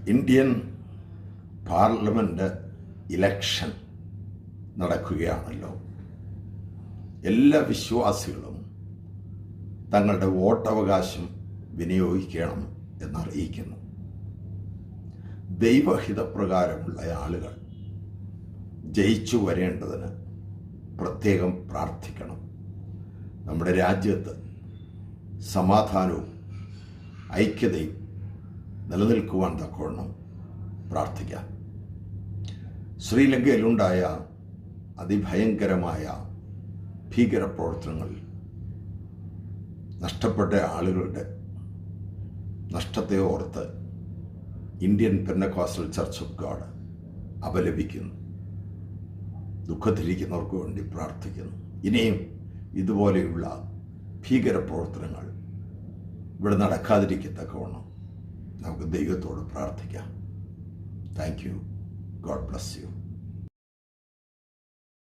Indian parliament election നടക്കുകയാണല്ലോ. എല്ലാ വിശ്വാസികളും തങ്ങളുടെ വോട്ടവകാശം വിനിയോഗിക്കണം എന്നറിയിക്കുന്നു. ദൈവഹിതപ്രകാരമുള്ള ആളുകൾ ജയിച്ചു വരേണ്ടതിന് പ്രത്യേകം പ്രാർത്ഥിക്കണം. നമ്മുടെ രാജ്യത്ത് സമാധാനവും ഐക്യതയും നിലനിൽക്കുവാൻ തക്കവണ്ണം പ്രാർത്ഥിക്കാം. ശ്രീലങ്കയിലുണ്ടായ അതിഭയങ്കരമായ ഭീകരപ്രവർത്തനങ്ങളിൽ നഷ്ടപ്പെട്ട ആളുകളുടെ നഷ്ടത്തെ ഓർത്ത് Indian Pentecostal church of God അപലപിക്കുന്നു. ദുഃഖത്തിരിക്കുന്നവർക്ക് വേണ്ടി പ്രാർത്ഥിക്കുന്നു. ഇനിയും ഇതുപോലെയുള്ള ഭീകരപ്രവർത്തനങ്ങൾ ഇവിടെ നടക്കാതിരിക്കത്തക്കവണ്ണം നമുക്ക് ദൈവത്തോട് പ്രാർത്ഥിക്കാം. Thank you. God bless you.